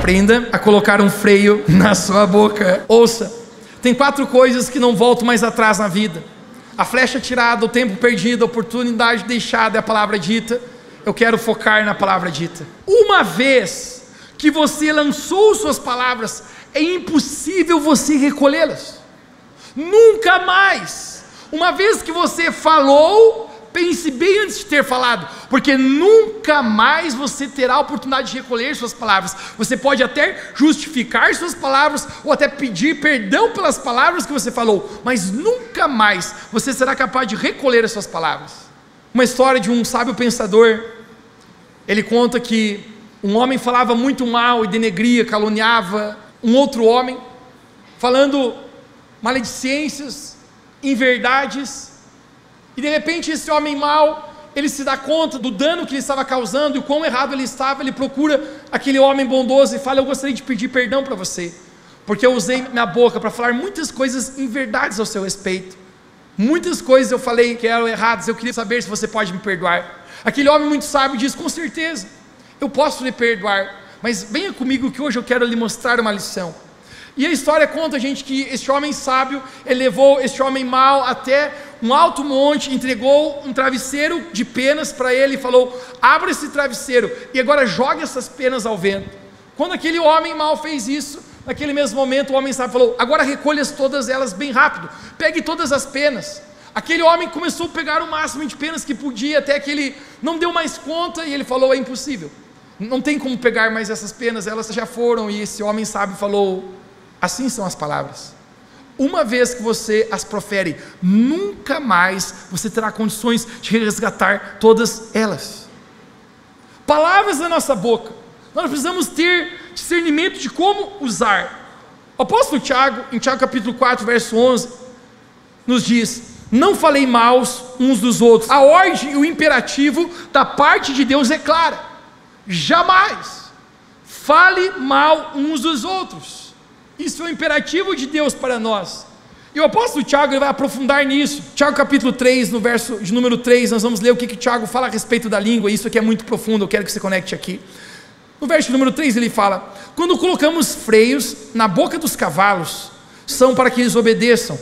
aprenda a colocar um freio na sua boca. Ouça, tem 4 coisas que não voltam mais atrás na vida: a flecha tirada, o tempo perdido, a oportunidade deixada e a palavra dita. Eu quero focar na palavra dita. Uma vez que você lançou suas palavras, é impossível você recolhê-las. Nunca mais. Uma vez que você falou, pense bem antes de ter falado, porque nunca mais você terá a oportunidade de recolher suas palavras. Você pode até justificar suas palavras, ou até pedir perdão pelas palavras que você falou, mas nunca mais você será capaz de recolher as suas palavras. Uma história de um sábio pensador, ele conta que um homem falava muito mal e denegria, caluniava um outro homem, falando maledicências, inverdades, e de repente esse homem mau, ele se dá conta do dano que ele estava causando e o quão errado ele estava. Ele procura aquele homem bondoso e fala: eu gostaria de pedir perdão para você, porque eu usei minha boca para falar muitas coisas inverdades ao seu respeito, muitas coisas eu falei que eram erradas, eu queria saber se você pode me perdoar. Aquele homem muito sábio diz: com certeza, eu posso lhe perdoar, mas venha comigo que hoje eu quero lhe mostrar uma lição. E a história conta, gente, que este homem sábio, ele levou este homem mau até um alto monte, entregou um travesseiro de penas para ele e falou: abra esse travesseiro e agora jogue essas penas ao vento. Quando aquele homem mau fez isso, naquele mesmo momento o homem sábio falou: agora recolha todas elas bem rápido, pegue todas as penas. Aquele homem começou a pegar o máximo de penas que podia, até que ele não deu mais conta e ele falou: é impossível, não tem como pegar mais essas penas, elas já foram. E esse homem sábio falou: assim são as palavras. Uma vez que você as profere, nunca mais você terá condições de resgatar todas elas. Palavras na nossa boca, nós precisamos ter discernimento de como usar. O apóstolo Tiago, em Tiago capítulo 4, verso 11, nos diz: não falei maus uns dos outros. A ordem e o imperativo da parte de Deus é clara: jamais fale mal uns dos outros. Isso é o imperativo de Deus para nós. E o apóstolo Tiago, ele vai aprofundar nisso. Tiago capítulo 3, no verso de número 3, nós vamos ler o que Tiago fala a respeito da língua. Isso aqui é muito profundo, eu quero que você conecte aqui. No verso número 3 ele fala: quando colocamos freios na boca dos cavalos, são para que eles obedeçam,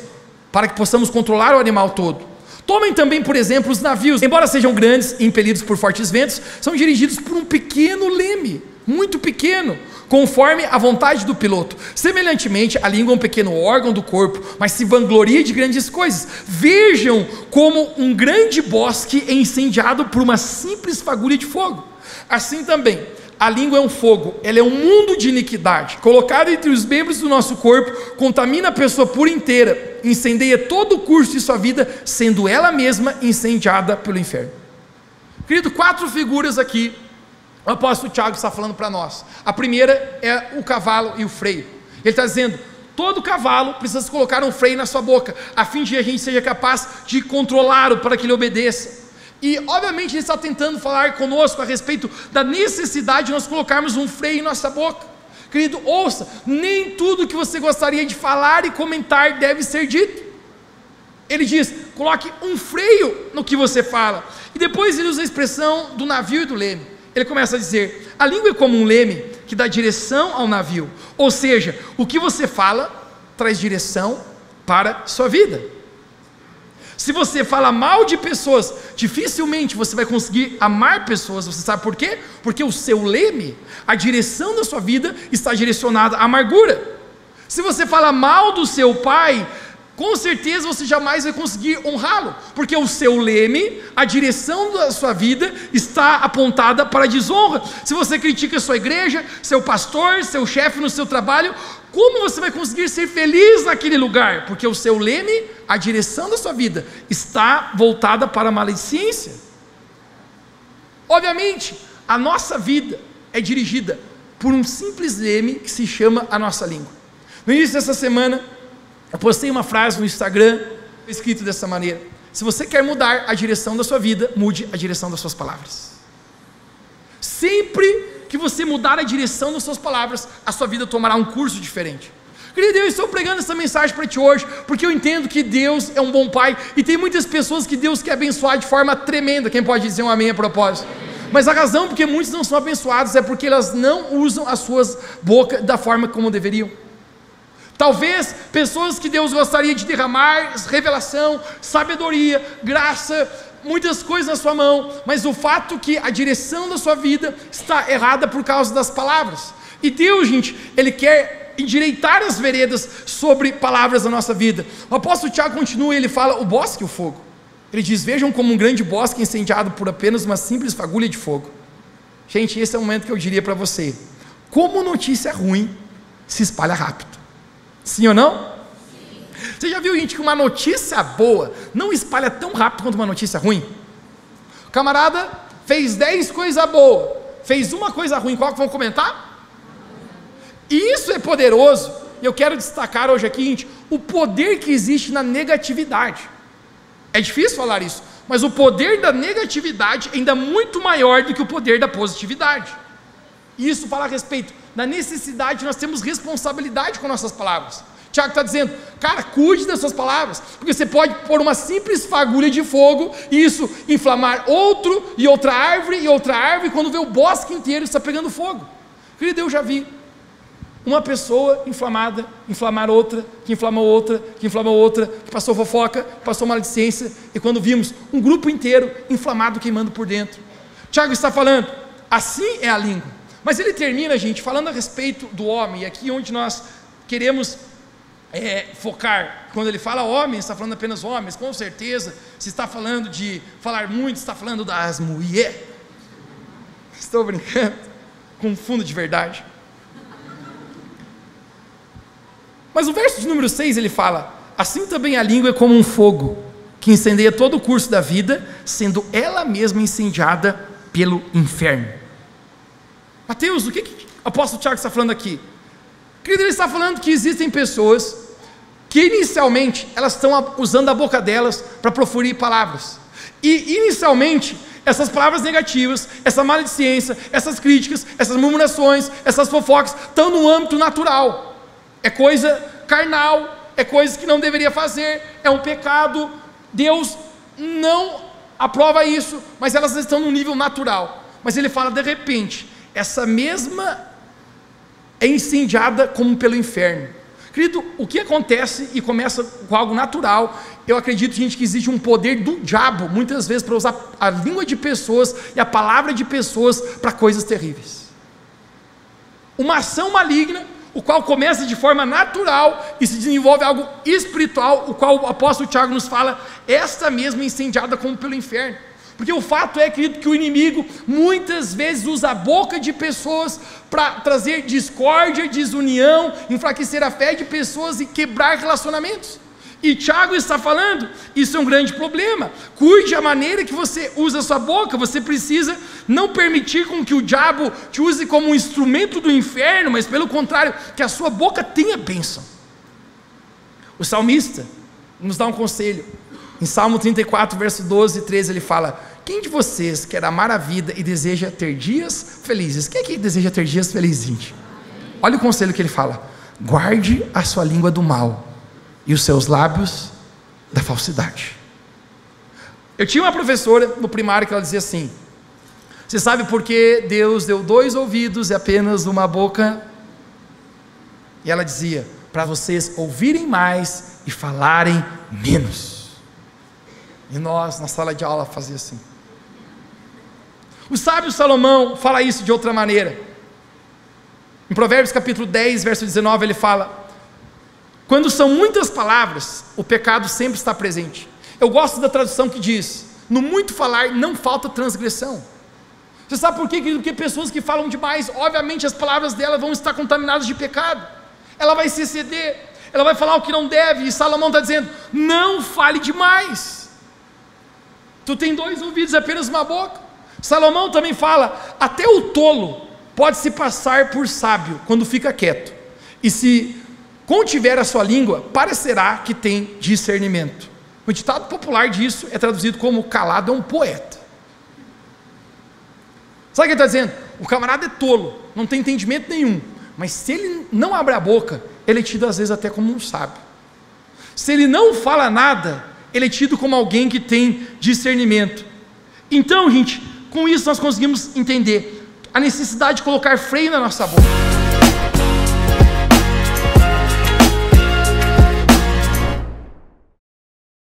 para que possamos controlar o animal todo. Tomem também, por exemplo, os navios. Embora sejam grandes e impelidos por fortes ventos, são dirigidos por um pequeno leme, muito pequeno, conforme a vontade do piloto. Semelhantemente, a língua é um pequeno órgão do corpo, mas se vangloria de grandes coisas. Vejam como um grande bosque é incendiado por uma simples fagulha de fogo. Assim também, a língua é um fogo, ela é um mundo de iniquidade, colocada entre os membros do nosso corpo, contamina a pessoa por inteira, incendeia todo o curso de sua vida, sendo ela mesma incendiada pelo inferno. Querido, 4 figuras aqui o apóstolo Tiago está falando para nós. A primeira é o cavalo e o freio. Ele está dizendo: todo cavalo precisa colocar um freio na sua boca, a fim de que a gente seja capaz de controlá-lo para que ele obedeça. E obviamente ele está tentando falar conosco a respeito da necessidade de nós colocarmos um freio em nossa boca. Querido, ouça, nem tudo que você gostaria de falar e comentar deve ser dito. Ele diz: coloque um freio no que você fala. E depois ele usa a expressão do navio e do leme. Ele começa a dizer: a língua é como um leme que dá direção ao navio. Ou seja, o que você fala traz direção para a sua vida. Se você fala mal de pessoas, dificilmente você vai conseguir amar pessoas. Você sabe por quê? Porque o seu leme, a direção da sua vida está direcionada à amargura. Se você fala mal do seu pai, com certeza você jamais vai conseguir honrá-lo, porque o seu leme, a direção da sua vida está apontada para a desonra. Se você critica a sua igreja, seu pastor, seu chefe no seu trabalho, como você vai conseguir ser feliz naquele lugar? Porque o seu leme, a direção da sua vida está voltada para a maledicência. Obviamente, a nossa vida é dirigida por um simples leme que se chama a nossa língua. No início dessa semana, eu postei uma frase no Instagram, escrito dessa maneira: se você quer mudar a direção da sua vida, mude a direção das suas palavras. Sempre que você mudar a direção das suas palavras, a sua vida tomará um curso diferente. Querido, eu estou pregando essa mensagem para ti hoje, porque eu entendo que Deus é um bom Pai, e tem muitas pessoas que Deus quer abençoar de forma tremenda. Quem pode dizer um amém a propósito? Mas a razão porque muitos não são abençoados é porque elas não usam as suas bocas da forma como deveriam. Talvez pessoas que Deus gostaria de derramar revelação, sabedoria, graça, muitas coisas na sua mão, mas o fato que a direção da sua vida está errada por causa das palavras. E Deus, gente, Ele quer endireitar as veredas sobre palavras na nossa vida. O apóstolo Tiago continua e ele fala: o bosque e o fogo. Ele diz: vejam como um grande bosque incendiado por apenas uma simples fagulha de fogo. Gente, esse é o momento que eu diria para você: como notícia ruim se espalha rápido. Sim ou não? Sim. Você já viu, gente, que uma notícia boa não espalha tão rápido quanto uma notícia ruim? O camarada fez 10 coisas boas, fez uma coisa ruim, qual que vão comentar? E isso é poderoso. E eu quero destacar hoje aqui, gente, o poder que existe na negatividade. É difícil falar isso, mas o poder da negatividade é ainda muito maior do que o poder da positividade. E isso fala a respeito da necessidade, nós temos responsabilidade com nossas palavras. Tiago está dizendo: cara, cuide das suas palavras, porque você pode pôr uma simples fagulha de fogo, e isso inflamar outro, e outra árvore, e quando vê o bosque inteiro está pegando fogo. Querido, eu já vi uma pessoa inflamada, inflamar outra, que inflamou outra, que inflamou outra, que passou fofoca, que passou maledicência, e quando vimos um grupo inteiro inflamado, queimando por dentro. Tiago está falando, assim é a língua. Mas ele termina, gente, falando a respeito do homem, e aqui onde nós queremos focar. Quando ele fala homens, está falando apenas homens, com certeza. Se está falando de falar muito, está falando das mulheres. Estou brincando, com fundo de verdade. Mas o verso de número 6 ele fala: assim também a língua é como um fogo, que incendeia todo o curso da vida, sendo ela mesma incendiada pelo inferno. Mateus, o que o apóstolo Tiago está falando aqui? Querido, ele está falando que existem pessoas que inicialmente elas estão usando a boca delas para proferir palavras, e inicialmente essas palavras negativas, essa maledicência, essas críticas, essas murmurações, essas fofocas estão no âmbito natural, é coisa carnal, é coisa que não deveria fazer, é um pecado, Deus não aprova isso, mas elas estão no nível natural. Mas ele fala, de repente, essa mesma é incendiada como pelo inferno. Querido, o que acontece e começa com algo natural, eu acredito, gente, que existe um poder do diabo, muitas vezes, para usar a língua de pessoas e a palavra de pessoas para coisas terríveis. Uma ação maligna, o qual começa de forma natural e se desenvolve algo espiritual, o qual o apóstolo Tiago nos fala, esta mesma é incendiada como pelo inferno. Porque o fato é, querido, que o inimigo muitas vezes usa a boca de pessoas para trazer discórdia, desunião, enfraquecer a fé de pessoas e quebrar relacionamentos. E Tiago está falando, isso é um grande problema. Cuide a maneira que você usa a sua boca. Você precisa não permitir com que o diabo te use como um instrumento do inferno, mas pelo contrário, que a sua boca tenha bênção. O salmista nos dá um conselho. Em Salmo 34, verso 12 e 13, ele fala: quem de vocês quer amar a vida e deseja ter dias felizes? Quem é que deseja ter dias felizes, gente? Olha o conselho que ele fala: guarde a sua língua do mal e os seus lábios da falsidade. Eu tinha uma professora no primário que ela dizia assim: você sabe por que Deus deu 2 ouvidos e apenas uma boca? E ela dizia: para vocês ouvirem mais e falarem menos. E nós, na sala de aula, fazia assim. O sábio Salomão fala isso de outra maneira. Em Provérbios capítulo 10, verso 19, ele fala: quando são muitas palavras, o pecado sempre está presente. Eu gosto da tradução que diz: no muito falar não falta transgressão. Você sabe por quê, querido? Porque pessoas que falam demais, obviamente as palavras dela vão estar contaminadas de pecado. Ela vai se exceder, ela vai falar o que não deve, e Salomão está dizendo: não fale demais. Tu tem 2 ouvidos e apenas uma boca. Salomão também fala: até o tolo pode se passar por sábio quando fica quieto, e se contiver a sua língua, parecerá que tem discernimento. O ditado popular disso é traduzido como: calado é um poeta. Sabe o que ele está dizendo? O camarada é tolo, não tem entendimento nenhum, mas se ele não abre a boca, ele é tido às vezes até como um sábio. Se ele não fala nada, ele é tido como alguém que tem discernimento. Então, gente, com isso nós conseguimos entender a necessidade de colocar freio na nossa boca.